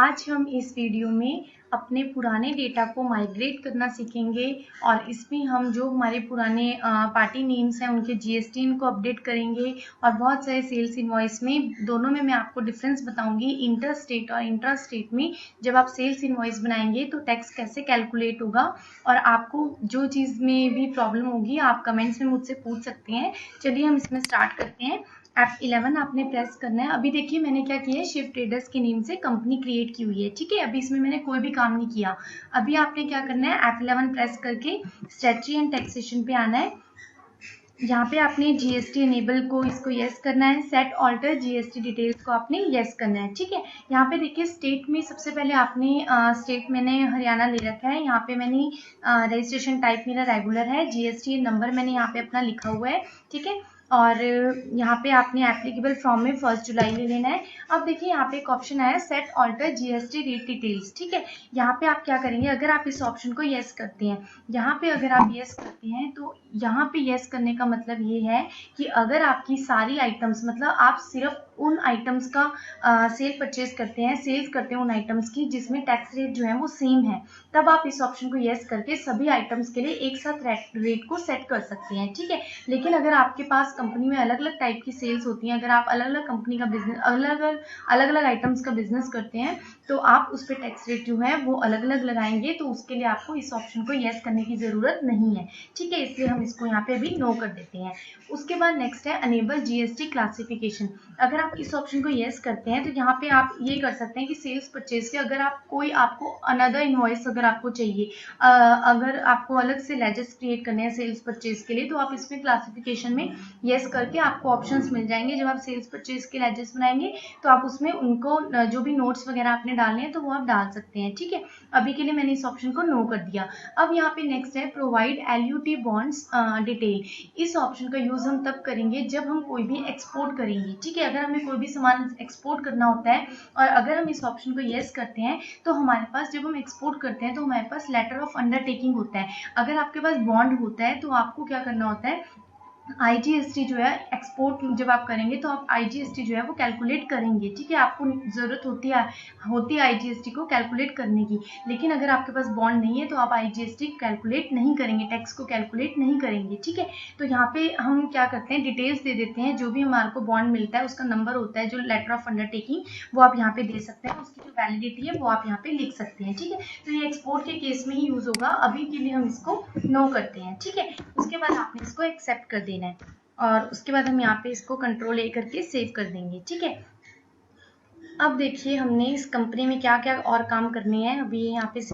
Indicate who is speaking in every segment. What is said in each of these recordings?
Speaker 1: आज हम इस वीडियो में अपने पुराने डेटा को माइग्रेट करना सीखेंगे और इसमें हम जो हमारे पुराने पार्टी नेम्स हैं उनके जीएसटी को अपडेट करेंगे और बहुत सारे सेल्स इनवॉइस में दोनों में मैं आपको डिफरेंस बताऊंगी। इंटर स्टेट और इंट्रा स्टेट में जब आप सेल्स इनवॉइस बनाएंगे तो टैक्स कैसे कैलकुलेट होगा और आपको जो चीज़ में भी प्रॉब्लम होगी आप कमेंट्स में मुझसे पूछ सकते हैं। चलिए हम इसमें स्टार्ट करते हैं। F11 आपने प्रेस करना है। अभी देखिए मैंने क्या किया है, शिफ्ट ट्रेडर्स के नेम से कंपनी क्रिएट की हुई है, ठीक है। अभी इसमें मैंने कोई भी काम नहीं किया। अभी आपने क्या करना है, F11 प्रेस करके स्टैट्यूटरी एंड टैक्सेशन पे आना है। यहाँ पे आपने जीएसटी इनेबल को इसको यस करना है, सेट ऑल्टर जीएसटी डिटेल्स को आपने यस करना है, ठीक है। यहाँ पे देखिए स्टेट में सबसे पहले आपने स्टेट मैंने हरियाणा ले रखा है। यहाँ पे मैंने रजिस्ट्रेशन टाइप मेरा रेगुलर है, जीएसटी नंबर मैंने यहाँ पे अपना लिखा हुआ है, ठीक है। और यहाँ पे आपने एप्लीकेबल फॉर्म में 1 जुलाई ले लेना है। अब देखिए यहाँ पे एक ऑप्शन आया set alter GST rate details, ठीक है। यहाँ पे आप क्या करेंगे, अगर आप इस ऑप्शन को यस करते हैं, यहाँ पे अगर आप यस करते हैं तो यहाँ पे यस करने का मतलब ये है कि अगर आपकी सारी आइटम्स, मतलब आप सिर्फ उन आइटम्स का सेल परचेज करते हैं, सेल्स करते हैं उन आइटम्स की जिसमें टैक्स रेट जो है वो सेम है, तब आप इस ऑप्शन को यस करके सभी आइटम्स के लिए एक साथ रेट को सेट कर सकते हैं, ठीक है। लेकिन अगर आपके पास कंपनी में अलग अलग टाइप की सेल्स होती हैं, अगर आप अलग अलग कंपनी का बिजनेस अलग अलग आइटम्स का बिजनेस करते हैं तो आप उस पर टैक्स रेट जो है वो अलग अलग लगाएंगे, तो उसके लिए आपको इस ऑप्शन को यस करने की जरूरत नहीं है, ठीक है। इसलिए हम इसको यहाँ पे अभी नो कर देते हैं। उसके बाद नेक्स्ट है अनेबल जीएसटी क्लासिफिकेशन। अगर आप इस ऑप्शन को यस करते हैं तो यहाँ पे आप ये कर सकते हैं कि सेल्स परचेज के अगर आप कोई आपको अनदर इनवॉइस अगर आपको चाहिए, अगर आपको अलग से लेजर्स क्रिएट करने हैं सेल्स परचेज के लिए, तो आप इसमें क्लासिफिकेशन में यस करके आपको ऑप्शंस मिल जाएंगे। जब आप सेल्स परचेज के लेजर्स बनाएंगे तो आप उसमें उनको जो भी नोट्स वगैरह आपने डालने हैं तो वो आप डाल सकते हैं, ठीक है। अभी के लिए मैंने इस ऑप्शन को नो कर दिया। अब यहाँ पे नेक्स्ट है प्रोवाइड एलयूटी बॉन्ड्स डिटेल। इस ऑप्शन का यूज हम तब करेंगे जब हम कोई भी एक्सपोर्ट करेंगे, ठीक है। अगर हमें कोई भी सामान एक्सपोर्ट करना होता है और अगर हम इस ऑप्शन को यस करते हैं तो हमारे पास, जब हम एक्सपोर्ट करते हैं तो हमारे पास लेटर ऑफ अंडरटेकिंग होता है। अगर आपके पास बॉन्ड होता है तो आपको क्या करना होता है, आईजीएसटी जो है एक्सपोर्ट जब आप करेंगे तो आप आईजीएसटी जो है वो कैलकुलेट करेंगे, ठीक है। आपको जरूरत होती है आईजीएसटी को कैलकुलेट करने की, लेकिन अगर आपके पास बॉन्ड नहीं है तो आप आईजीएसटी कैलकुलेट नहीं करेंगे, टैक्स को कैलकुलेट नहीं करेंगे, ठीक है। तो यहाँ पे हम क्या करते हैं, डिटेल्स दे देते हैं। जो भी हमारे को बॉन्ड मिलता है उसका नंबर होता है जो लेटर ऑफ अंडरटेकिंग, वो आप यहाँ पे दे सकते हैं। उसकी जो वैलिडिटी है वो आप यहाँ पे लिख सकते हैं, ठीक है। तो ये एक्सपोर्ट के केस में ही यूज होगा। अभी के लिए हम इसको नो करते हैं, ठीक है। उसके बाद आपने इसको एक्सेप्ट कर देना है और उसके बाद हम यहाँ पे इसको कंट्रोल ए करके सेव कर देंगे, ठीक है। अब देखिए हमने इस कंपनी में क्या क्या और काम करने हैं। अभी यहाँ पे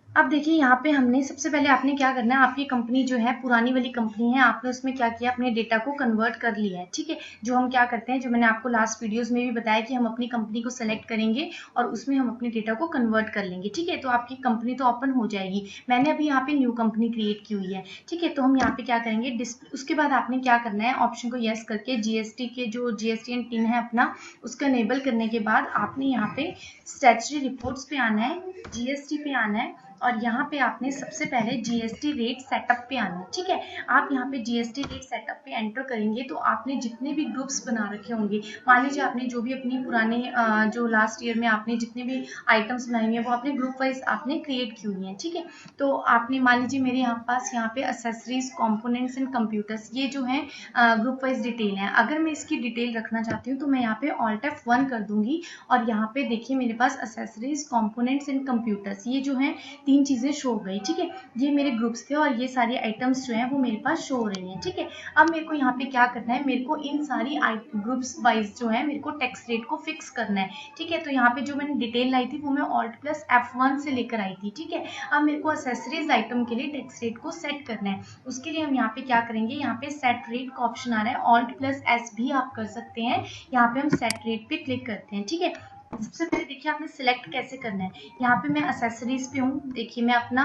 Speaker 1: अब देखिए यहाँ पे हमने सबसे पहले आपने क्या करना है, आपकी कंपनी जो है पुरानी वाली कंपनी है, आपने उसमें क्या किया, अपने डेटा को कन्वर्ट कर लिया है, ठीक है। जो हम क्या करते हैं, जो मैंने आपको लास्ट वीडियोस में भी बताया कि हम अपनी कंपनी को सेलेक्ट करेंगे और उसमें हम अपने डेटा को कन्वर्ट कर लेंगे, ठीक है। तो आपकी कंपनी तो ओपन हो जाएगी। मैंने अभी यहाँ पे न्यू कंपनी क्रिएट की हुई है, ठीक है। तो हम यहाँ पे क्या करेंगे, उसके बाद आपने क्या करना है, ऑप्शन को यस करके जीएसटी के जो जीएसटी एंड टिन है अपना, उसका इनेबल करने के बाद आपने यहाँ पे स्टैट्यूटरी रिपोर्ट्स पे आना है, जीएसटी पे आना है और यहाँ पे आपने सबसे पहले जीएसटी रेट सेटअप पे आना है, ठीक है। आप यहाँ पे जीएसटी रेट सेटअप पे एंटर करेंगे तो आपने जितने भी ग्रुप्स बना रखे होंगे, मान लीजिए आपने जो भी अपनी पुराने जो लास्ट ईयर में आपने जितने भी आइटम्स बनाई हैं वो आपने ग्रुप वाइज आपने क्रिएट की हुई हैं, ठीक है। तो आपने मान लीजिए मेरे पास यहाँ पे एसेसरीज, कॉम्पोनेंट्स एंड कंप्यूटर्स, ये जो है ग्रुप वाइज डिटेल है। अगर मैं इसकी डिटेल रखना चाहती हूँ तो मैं यहाँ पे ऑल्ट F1 कर दूंगी और यहाँ पे देखिए मेरे पास एसेसरीज, कॉम्पोनेंट्स एंड कंप्यूटर्स, ये जो है 3 चीजें शो हो गई, ठीक है। ये मेरे ग्रुप्स थे और ये सारी आइटम्स जो हैं वो मेरे पास शो हो रही हैं, ठीक है। अब मेरे को यहाँ पे क्या करना है, मेरे को इन सारी ग्रुप्स वाइज जो है मेरे को टैक्स रेट को फिक्स करना है, ठीक है। तो यहाँ पे जो मैंने डिटेल लाई थी वो मैं ऑल्ट +F1 से लेकर आई थी, ठीक है। अब मेरे को एसेसरीज आइटम के लिए टैक्स रेट को सेट करना है। उसके लिए हम यहाँ पे क्या करेंगे, यहाँ पे सेट रेट का ऑप्शन आ रहा है, ऑल्ट+S भी आप कर सकते हैं। यहाँ पे हम सेट रेट पे क्लिक करते हैं, ठीक है। सबसे पहले देखिए आपने सिलेक्ट कैसे करना है। यहाँ पे मैं एसेसरीज पे हूँ, देखिए मैं अपना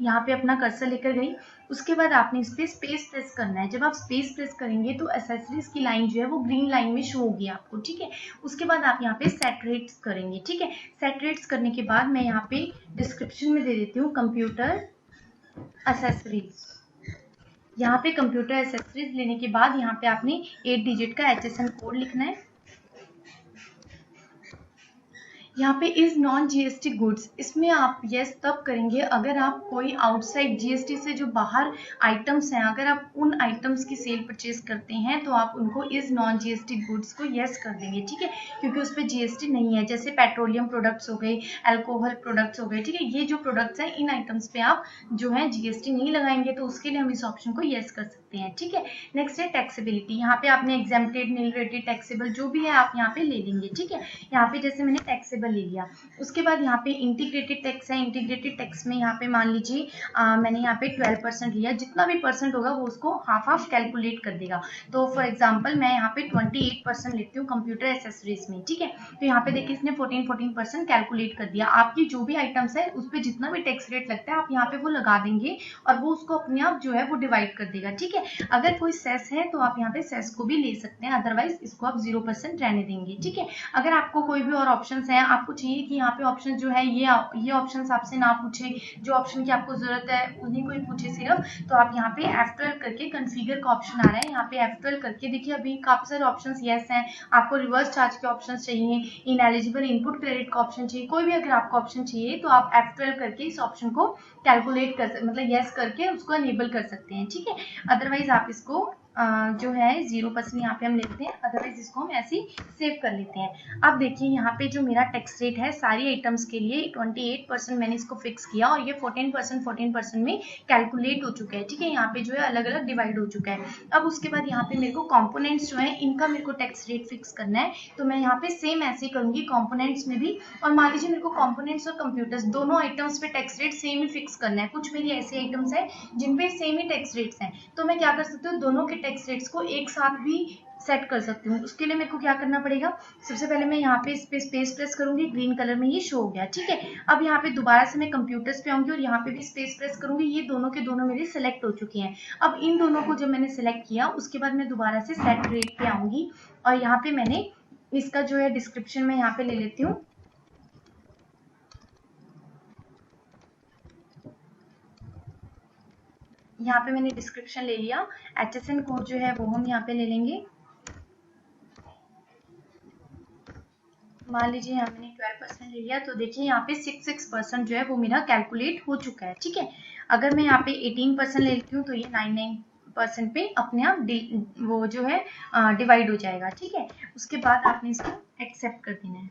Speaker 1: यहाँ पे अपना कर्सर लेकर गई। उसके बाद आपने इस पे स्पेस प्रेस करना है। जब आप स्पेस प्रेस करेंगे तो एसेसरीज की लाइन जो है वो ग्रीन लाइन में शो होगी आपको, ठीक है। उसके बाद आप यहाँ पे सेट रेट्स करेंगे, ठीक है। सेट रेट्स करने के बाद मैं यहाँ पे डिस्क्रिप्शन में दे देती हूँ कंप्यूटर एसेसरीज। यहाँ पे कंप्यूटर एसेसरीज लेने के बाद यहाँ पे आपने 8 डिजिट का HSN कोड लिखना है। यहाँ पे इज नॉन जीएसटी गुड्स, इसमें आप यस तब करेंगे अगर आप कोई आउटसाइड जीएसटी से जो बाहर आइटम्स हैं, अगर आप उन आइटम्स की सेल परचेज करते हैं तो आप उनको इज नॉन जीएसटी गुड्स को यस कर देंगे, ठीक है, क्योंकि उस पर जीएसटी नहीं है। जैसे पेट्रोलियम प्रोडक्ट्स हो गए, अल्कोहल प्रोडक्ट्स हो गए, ठीक है, ये जो प्रोडक्ट्स हैं इन आइटम्स पे आप जो है जीएसटी नहीं लगाएंगे, तो उसके लिए हम इस ऑप्शन को यस कर सकते हैं, ठीक है। नेक्स्ट है टैक्सेबिलिटी, यहाँ पे आपने एग्जेम्प्टेड, नील रेटेड, टैक्सेबल जो भी है आप यहाँ पे ले लेंगे, ठीक है। यहाँ पे जैसे मैंने टैक्सेबल ले लिया, उसके बाद यहाँ पे इंटीग्रेटेड टैक्स है। इंटीग्रेटेड टैक्स में यहाँ पे मान लीजिए मैंने यहाँ पे 12% लिया, जितना भी परसेंट होगा वो उसको हाफ हाफ कैलकुलेट कर देगा। तो फॉर एग्जांपल मैं यहाँ पे 28% लेती हूँ कंप्यूटर एसेसरीज में, ठीक है। तो यहाँ पे देखिए इसने 14% कैलकुलेट कर दिया। आपकी जो भी आइटम्स है उस पर जितना भी टैक्स रेट लगता है आप यहाँ पे वो लगा देंगे और वो उसको अपने आप जो है वो डिवाइड कर देगा, ठीक है। अगर कोई सेस है तो आप यहाँ पे सेस को भी ले सकते हैं, अदरवाइज इसको आप 0% रहने देंगे, ठीक है। अगर आपको कोई भी और ऑप्शंस हैं, आपको चाहिए कि यहाँ पे ऑप्शन जो है ये ऑप्शंस आपसे ना पूछे, जो ऑप्शन की आपको जरूरत है उन्हीं को ही पूछे सिर्फ, तो आप यहाँ पे F12 करके कॉन्फ़िगर का ऑप्शन आ रहा है, यहाँ पे F12 करके देखिए अभी काफी सारे ऑप्शंस यस हैं। आपको रिवर्स चार्ज के ऑप्शन चाहिए, इनएलिजिबल इनपुट क्रेडिट का ऑप्शन चाहिए, कोई भी अगर आपको ऑप्शन चाहिए तो आप F12 करके इस ऑप्शन को कैलकुलेट कर मतलब यस करके उसको अनेबल कर सकते हैं, ठीक है। अदरवाइज आप इसको जो है 0% यहाँ पे हम लेते हैं, अदरवाइज इसको हम ऐसे ही सेव कर लेते हैं। अब देखिए यहाँ पे जो मेरा टैक्स रेट है सारी आइटम्स के लिए 28% मैंने इसको फिक्स किया और ये 14% में कैलकुलेट हो चुका है, ठीक है। यहाँ पे जो है अलग अलग डिवाइड हो चुका है। अब उसके बाद यहाँ पे मेरे को कॉम्पोनेंट्स जो है इनका मेरे को टैक्स रेट फिक्स करना है, तो मैं यहाँ पे सेम ऐसे ही करूंगी कॉम्पोनेंट्स में भी। और मान लीजिए मेरे को कॉम्पोनेंट्स और कंप्यूटर्स दोनों आइटम्स पे टैक्स रेट सेम ही फिक्स करना है। कुछ मेरी ऐसी आइटम्स है जिनपे सेम ही टैक्स रेट्स हैं, तो मैं क्या कर सकती हूँ, दोनों के टैक्स रेट्स को एक साथ भी सेट कर सकती हूँ। उसके लिए मेरे को क्या करना पड़ेगा, सबसे पहले मैं यहाँ पे इस पे स्पेस प्रेस करूंगी, ग्रीन कलर में ये शो हो गया, ठीक है। अब यहाँ पे दोबारा से मैं कंप्यूटर्स पे आऊंगी और यहाँ पे भी स्पेस प्रेस करूंगी, ये दोनों के दोनों मेरे सिलेक्ट हो चुके हैं। अब इन दोनों को जब मैंने सिलेक्ट किया उसके बाद मैं दोबारा से सेट रेट पे आऊंगी और यहाँ पे मैंने इसका जो है डिस्क्रिप्शन में यहाँ पे ले लेती हूँ। यहाँ पे मैंने डिस्क्रिप्शन ले लिया, HSN कोड जो है वो हम यहाँ पे ले लेंगे। मान लीजिए यहाँ मैंने 12% ले लिया, तो देखिए यहाँ पे 66% जो है वो मेरा कैलकुलेट हो चुका है, ठीक है। अगर मैं यहाँ पे 18% ले लेती हूँ तो ये 99% पे अपने आप वो जो है डिवाइड हो जाएगा, ठीक है। उसके बाद आपने इसको एक्सेप्ट कर देना है,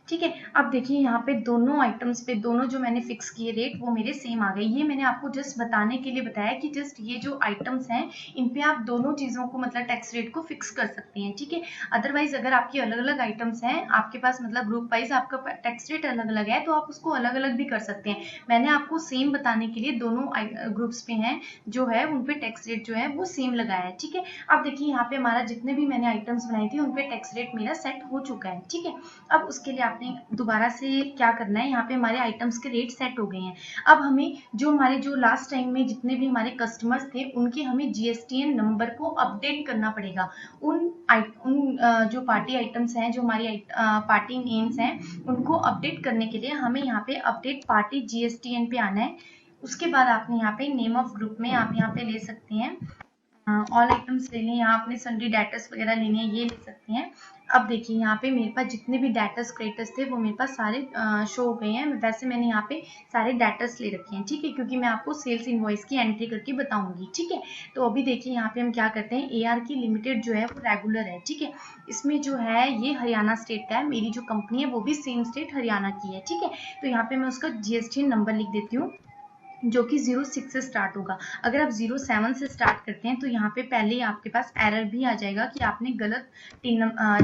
Speaker 1: ठीक है। अब देखिए यहाँ पे दोनों आइटम्स पे दोनों जो मैंने फिक्स किए रेट वो मेरे सेम आ गए। ये मैंने आपको जस्ट बताने के लिए बताया कि जस्ट ये जो आइटम्स हैं इन पे आप दोनों चीज़ों को मतलब टैक्स रेट को फिक्स कर सकते हैं, ठीक है। अदरवाइज अगर आपकी अलग अलग आइटम्स हैं आपके पास मतलब ग्रुप वाइज आपका टैक्स रेट अलग अलग है तो आप उसको अलग अलग भी कर सकते हैं। मैंने आपको सेम बताने के लिए दोनों ग्रुप्स पे हैं जो है उन पे टैक्स रेट जो है वो सेम लगाया है, ठीक है। अब देखिए यहाँ पे हमारा जितने भी मैंने आइटम्स बनाई थी उन पे टैक्स रेट मेरा सेट हो चुका है, ठीक है। अब उसके लिए आपने दोबारा से क्या करना है, यहाँ पे हमारे आइटम्स के रेट सेट हो गए हैं। अब हमें जो हमारे जो लास्ट टाइम में जितने भी हमारे कस्टमर्स थे उनके हमें जीएसटीएन नंबर को अपडेट करना पड़ेगा। उन जो पार्टी आइटम्स हैं जो हमारी पार्टी नेम्स हैं उनको अपडेट करने के लिए हमें यहाँ पे अपडेट पार्टी जीएसटीएन पे आना है। उसके बाद आपने यहाँ पे नेम ऑफ ग्रुप में आप यहाँ पे ले सकते हैं ऑल आइटम्स लेने हैं, यहाँ आपने सन्ड्री डेटर्स वगैरह लेने हैं ये ले सकते हैं। अब देखिए यहाँ पे मेरे पास जितने भी डेटर्स क्रेडिटर्स थे वो मेरे पास सारे शो हो गए हैं। वैसे मैंने यहाँ पे सारे डेटर्स ले रखे हैं, ठीक है, क्योंकि मैं आपको सेल्स इनवॉइस की एंट्री करके बताऊंगी, ठीक है। तो अभी देखिए यहाँ पे हम क्या करते हैं, AR की लिमिटेड जो है वो रेगुलर है, ठीक है। इसमें जो है ये हरियाणा स्टेट का है, मेरी जो कंपनी है वो भी सेम स्टेट हरियाणा की है, ठीक है। तो यहाँ पे मैं उसका GST नंबर लिख देती हूँ जो कि 06 से स्टार्ट होगा। अगर आप 07 से स्टार्ट करते हैं तो यहाँ पे पहले ही आपके पास एरर भी आ जाएगा कि आपने गलत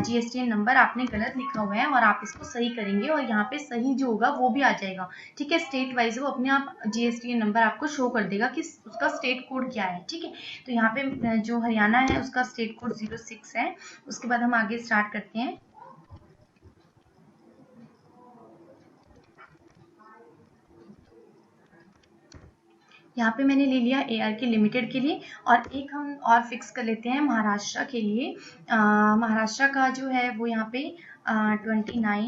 Speaker 1: GSTN नंबर आपने गलत लिखा हुआ है और आप इसको सही करेंगे और यहाँ पे सही जो होगा वो भी आ जाएगा, ठीक है। स्टेट वाइज वो अपने आप GSTN नंबर आपको शो कर देगा कि उसका स्टेट कोड क्या है, ठीक है। तो यहाँ पे जो हरियाणा है उसका स्टेट कोड 06 है। उसके बाद हम आगे स्टार्ट करते हैं। यहाँ पे मैंने ले लिया AR के लिमिटेड के लिए और एक हम और फिक्स कर लेते हैं महाराष्ट्र के लिए। महाराष्ट्र का जो है वो यहाँ पे 29 यहाँ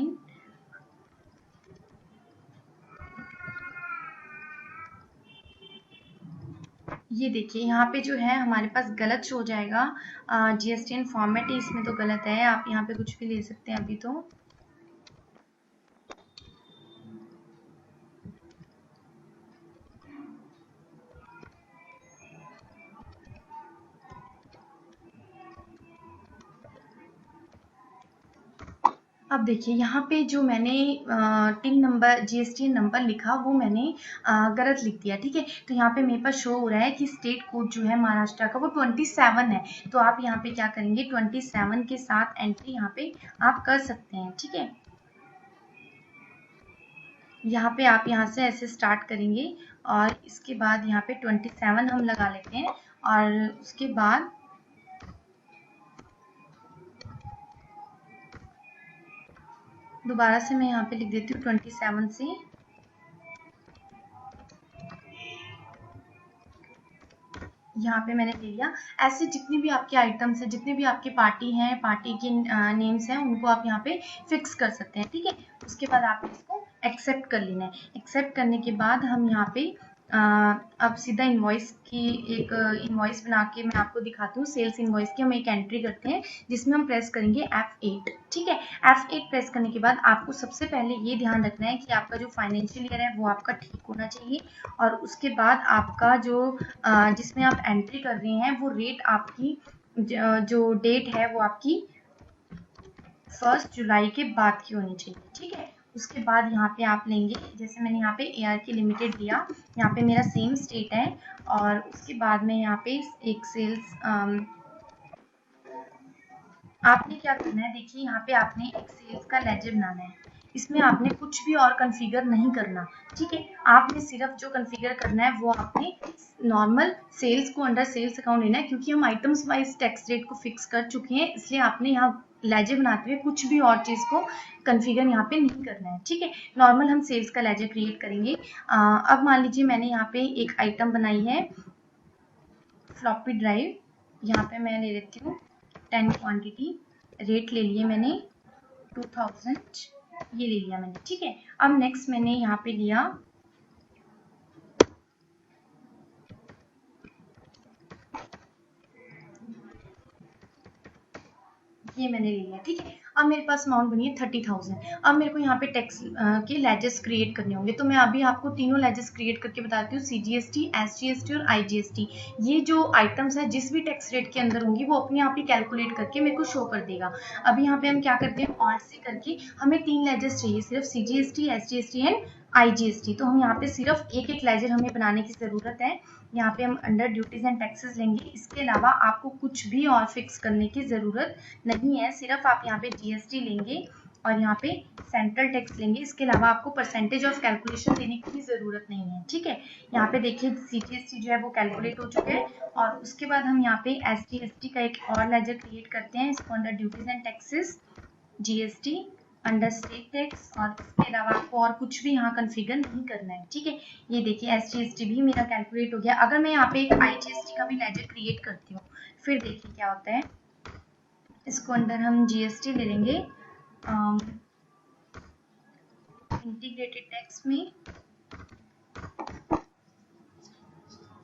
Speaker 1: ये देखिए यहाँ पे जो है हमारे पास गलत शो हो जाएगा, जीएसटीएन फॉर्मेट है इसमें तो गलत है, आप यहाँ पे कुछ भी ले सकते हैं अभी तो। अब देखिए यहाँ पे जो मैंने टिन नंबर जीएसटीएन नंबर लिखा वो मैंने गलत लिख दिया, ठीक है। तो यहाँ पे मेरे पास शो हो रहा है कि स्टेट कोड जो है महाराष्ट्र का वो 27 है। तो आप यहाँ पे क्या करेंगे, 27 के साथ एंट्री यहाँ पे आप कर सकते हैं, ठीक है। यहाँ पे आप यहाँ से ऐसे स्टार्ट करेंगे और इसके बाद यहाँ पे 27 हम लगा लेते हैं और उसके बाद दोबारा से मैं यहाँ पे लिख देती हूँ 27 से। यहाँ पे मैंने ले लिया। ऐसे जितनी भी आपके आइटम्स हैं, जितने भी आपकी पार्टी हैं, पार्टी के नेम्स हैं, उनको आप यहाँ पे फिक्स कर सकते हैं, ठीक है। उसके बाद आप इसको एक्सेप्ट कर लेना है। एक्सेप्ट करने के बाद हम यहाँ पे अब सीधा इनवॉइस की एक इनवॉइस बना के मैं आपको दिखाती हूँ। सेल्स इनवॉइस की हम एक एंट्री करते हैं जिसमें हम प्रेस करेंगे F8, ठीक है। F8 प्रेस करने के बाद आपको सबसे पहले ये ध्यान रखना है कि आपका जो फाइनेंशियल ईयर है वो आपका ठीक होना चाहिए और उसके बाद आपका जो जिसमें आप एंट्री कर रहे हैं वो रेट आपकी जो डेट है वो आपकी 1 जुलाई के बाद की होनी चाहिए, ठीक है। उसके बाद यहाँ पे आप लेंगे, जैसे मैंने यहाँ पे ARK लिमिटेड लिया, यहाँ पे मेरा सेम स्टेट है और उसके बाद में यहाँ पे एक सेल्स आपने क्या करना है, देखिए यहाँ पे आपने एक सेल्स का लेजर बनाना है। इसमें आपने कुछ भी और कॉन्फ़िगर नहीं करना, ठीक है। आपने सिर्फ जो कॉन्फ़िगर करना है वो आपने नॉर्मल सेल्स को अंडर सेल्स अकाउंट लेना है, क्योंकि हम आइटम्स वाइज टैक्स रेट को फिक्स कर चुके हैं, इसलिए आपने यहाँ लेजर बनाते हुए कुछ भी और चीज को कॉन्फ़िगर यहाँ पे नहीं करना है, ठीक है। नॉर्मल हम सेल्स का लेजर क्रिएट करेंगे। अब मान लीजिए मैंने यहाँ पे एक आइटम बनाई है फ्लॉपी ड्राइव, यहाँ पे मैं ले लेती हूँ 10 क्वांटिटी, रेट ले लिए मैंने 2000, ये ले लिया मैंने, ठीक है। अब नेक्स्ट मैंने यहाँ पे लिया ये मैंने ले लिया, ठीक है। अब मेरे पास अमाउंट बनी है 30,000। अब मेरे को यहाँ पे टैक्स के लेजेस क्रिएट करने होंगे, तो मैं अभी आपको तीनों लेजेस क्रिएट करके बताती हूँ, CGST, SGST और IGST। ये जो आइटम्स है जिस भी टैक्स रेट के अंदर होंगी वो अपने आप ही कैलकुलेट करके मेरे को शो कर देगा। अभी यहाँ पे हम क्या करते हैं, ऑल्ट से करके हमें 3 लेजेस चाहिए सिर्फ, CGST, SGST एंड IGST। तो हम यहाँ पे सिर्फ एक एक लेजर हमें बनाने की जरूरत है। यहाँ पे हम अंडर ड्यूटीज एंड टैक्सेस लेंगे, इसके अलावा आपको कुछ भी और फिक्स करने की जरूरत नहीं है। सिर्फ आप यहाँ पे GST लेंगे और यहाँ पे सेंट्रल टैक्स लेंगे, इसके अलावा आपको परसेंटेज ऑफ कैलकुलेशन देने की भी जरूरत नहीं है, ठीक है। यहाँ पे देखिए CGST जो है वो कैलकुलेट हो चुका है और उसके बाद हम यहाँ पे SGST का एक और लेजर क्रिएट करते हैं, इसको under duties and taxes, GST under state tax, और इसके अलावा आपको और कुछ भी यहाँ कॉन्फ़िगर नहीं करना है, ठीक है। ये देखिए SGST भी मेरा कैलकुलेट हो गया। अगर मैं यहाँ पे एक IGST का भी लेजर क्रिएट करती हूँ, फिर देखिए क्या होता है। इसको अंडर हम GST ले लेंगे इंटीग्रेटेड टैक्स में।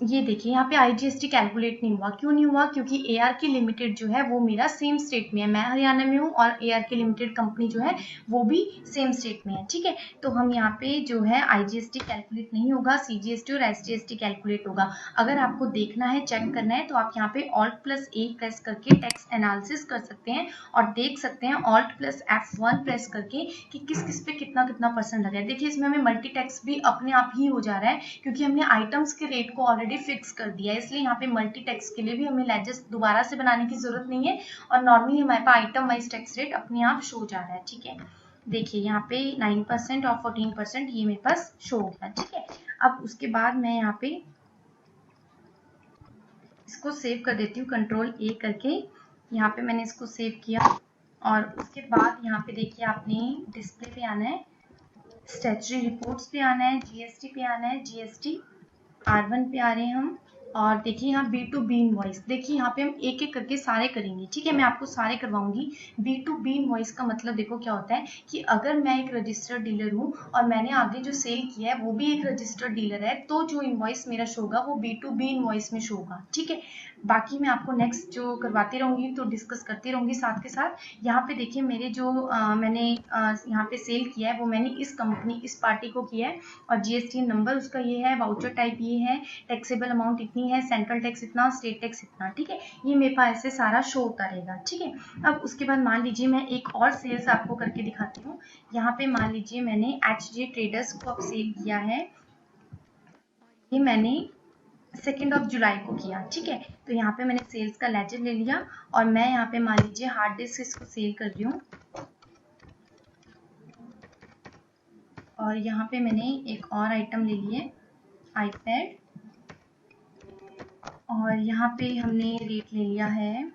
Speaker 1: ये देखिए यहाँ पे IGST कैलकुलेट नहीं हुआ, क्यों नहीं हुआ, क्योंकि ARK लिमिटेड जो है वो मेरा सेम स्टेट में है, मैं हरियाणा में हूँ और ARK लिमिटेड कंपनी जो है वो भी सेम स्टेट में है, ठीक है। तो हम यहाँ पे जो है IGST कैलकुलेट नहीं होगा, CGST और SGST कैलकुलेट होगा। अगर आपको देखना है, चेक करना है, तो आप यहाँ पे Alt+A प्रेस करके टैक्स एनालिसिस कर सकते हैं और देख सकते हैं Alt+F1 प्रेस करके कि किस किस पे कितना कितना परसेंट लगा है। देखिए इसमें हमें मल्टी टैक्स भी अपने आप ही हो जा रहा है, क्योंकि हमने आइटम्स के रेट को ऑलरेडी फिक्स कर दिया है, इसलिए यहाँ पे मल्टी टैक्स के लिए भी हमें लेजेस दोबारा से बनाने की जरूरत नहीं है और नॉर्मली हमारे पास आइटम वाइज टैक्स रेट अपने आप शो जा रहा है, ठीक है। देखिए यहाँ पे 9% और 14% ये मेरे पास शो हो गया, ठीक है। अब उसके बाद मैं यहाँ पे इसको सेव कर देती हूँ, Ctrl+A करके। यहाँ पे मैंने इसको सेव किया और उसके बाद यहाँ पे देखिए आपने डिस्प्ले पे आना है, स्टैट्यूटरी रिपोर्ट्स पे आना है, GST पे आना है, GST R1 पे आ रहे हैं हम और देखिए यहाँ B2B इनवॉइस, देखिए यहाँ पे हम एक एक करके सारे करेंगे, ठीक है, मैं आपको सारे करवाऊंगी। B2B इनवॉइस का मतलब देखो क्या होता है कि अगर मैं एक रजिस्टर्ड डीलर हूँ और मैंने आगे जो सेल किया है वो भी एक रजिस्टर्ड डीलर है, तो जो इनवॉइस मेरा शो होगा वो B2B इनवॉइस में शो होगा, ठीक है। बाकी मैं आपको नेक्स्ट जो करवाती रहूंगी तो डिस्कस करती रहूंगी साथ के साथ। यहाँ पे देखिए मेरे जो मैंने यहाँ पे सेल किया है वो मैंने इस कंपनी, इस पार्टी को किया है, और GST नंबर उसका ये है, वाउचर टाइप ये है, टैक्सेबल अमाउंट इतनी है, सेंट्रल टैक्स इतना, स्टेट टैक्स इतना, ठीक है। ये मेरे पास ऐसे सारा शो होता रहेगा, ठीक है। अब उसके बाद मान लीजिए मैं एक और सेल्स आपको करके दिखाती हूँ। यहाँ पे मान लीजिए मैंने HJ ट्रेडर्स को अब सेल किया है, ये मैंने 2 जुलाई को किया, ठीक है। तो यहाँ पे मैंने सेल्स का लेजर ले लिया और मैं यहाँ पे मान लीजिए हार्ड डिस्क इसको सेल कर रही हूँ, और यहाँ पे मैंने एक और आइटम ले लिए आईपैड, और यहाँ पे हमने रेट ले लिया है,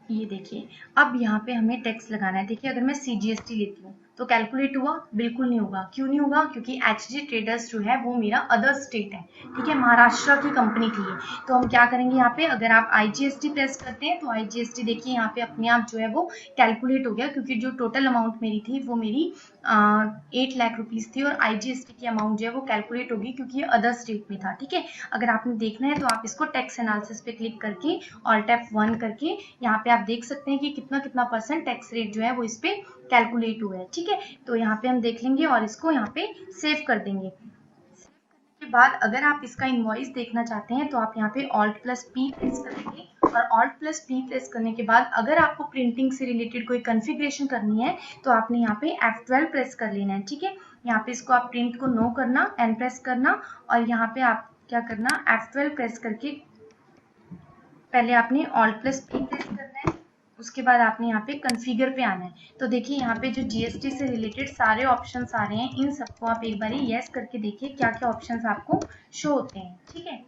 Speaker 1: ये देखिए। अब यहाँ पे हमें टैक्स लगाना है। देखिए अगर मैं CGST लेती हूँ तो कैलकुलेट हुआ? बिल्कुल नहीं होगा। क्यों नहीं होगा? क्योंकि HJ ट्रेडर्स जो है वो मेरा अदर स्टेट है, ठीक है, महाराष्ट्र की कंपनी थी ये। तो हम क्या करेंगे यहाँ पे, अगर आप IGST प्रेस करते हैं तो IGST देखिए यहाँ पे अपने आप जो है वो कैलकुलेट हो गया, क्योंकि जो टोटल अमाउंट मेरी थी वो मेरी 8 लाख रुपीज थी, और IGST की अमाउंट जो है वो कैलकुलेट होगी क्योंकि ये अदर स्टेट में था, ठीक है। अगर आपने देखना है तो आप इसको टैक्स एनालिसिस पे क्लिक करके Alt F1 करके यहाँ पे आप देख सकते हैं कि कितना कितना % टैक्स रेट जो है वो इस पे कैलकुलेट हुआ है, ठीक है। तो यहाँ पे हम देख लेंगे और इसको यहाँ पे सेव कर देंगे। के बाद अगर आप इसका इनवॉइस देखना चाहते हैं तो आप यहाँ पे Alt+P प्रेस करेंगे, और Alt+P प्रेस करने के बाद अगर आपको प्रिंटिंग से रिलेटेड कोई कॉन्फ़िगरेशन करनी है तो आपने यहाँ पे F12 प्रेस कर लेना है, ठीक है। यहाँ पे इसको आप प्रिंट को नो करना, एन प्रेस करना, और यहाँ पे आप क्या करना, F12 प्रेस करके पहले आपने Alt+P प्रेस करना है, उसके बाद आपने यहाँ पे कॉन्फ़िगर पे आना है। तो देखिए यहाँ पे जो GST से रिलेटेड सारे ऑप्शंस आ रहे हैं, इन सबको आप एक बार यस करके देखिए क्या क्या ऑप्शंस आपको शो होते हैं, ठीक है।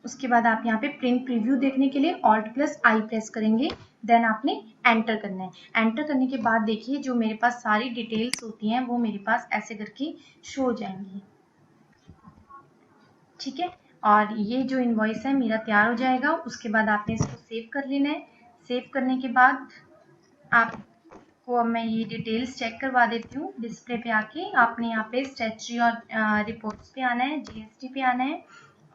Speaker 1: उसके बाद आप यहाँ पे प्रिंट प्रीव्यू देखने के लिए Alt+I प्रेस करेंगे, देन आपने एंटर करना है। एंटर करने के बाद देखिए जो मेरे पास सारी डिटेल्स होती हैं वो मेरे पास ऐसे करके शो हो जाएंगी, ठीक है। और ये जो इनवॉइस है मेरा तैयार हो जाएगा। उसके बाद आपने इसको सेव कर लेना है। सेव करने के बाद आपको अब मैं ये डिटेल्स चेक करवा देती हूँ। डिस्प्ले पे आके आपने यहाँ पे स्टैट्यूटरी और रिपोर्ट्स पे आना है, GST पे आना है,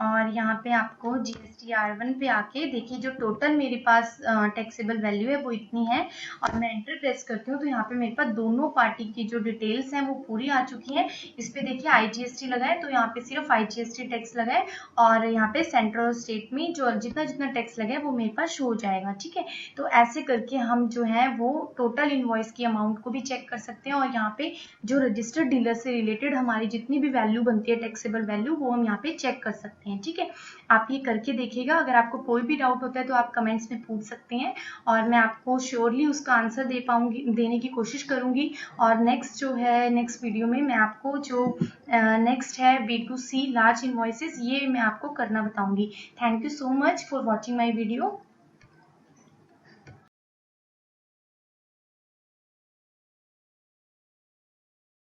Speaker 1: और यहाँ पे आपको GST R1 पे आके देखिए जो टोटल मेरे पास टैक्सेबल वैल्यू है वो इतनी है, और मैं एंटर प्रेस करती हूँ तो यहाँ पे मेरे पास दोनों पार्टी की जो डिटेल्स हैं वो पूरी आ चुकी हैं। इस पे देखिए IGST लगा है तो यहाँ पे सिर्फ IGST टैक्स लगा है, और यहाँ पे सेंट्रल और स्टेट में जो जितना जितना टैक्स लगा है वो मेरे पास शो हो जाएगा, ठीक है। तो ऐसे करके हम जो है वो टोटल इनवॉइस की अमाउंट को भी चेक कर सकते हैं, और यहाँ पे जो रजिस्टर्ड डीलर से रिलेटेड हमारी जितनी भी वैल्यू बनती है टैक्सेबल वैल्यू वो हम यहाँ पे चेक कर सकते हैं, ठीक है। आप ये करके देखिएगा। अगर आपको कोई भी डाउट होता है तो आप कमेंट्स में पूछ सकते हैं, और मैं आपको श्योरली उसका आंसर देने की कोशिश करूंगी। और नेक्स्ट जो है, नेक्स्ट वीडियो में मैं आपको जो नेक्स्ट है B2C लार्ज इनवॉइसेस, ये मैं आपको करना बताऊंगी। Thank you so much for watching my video.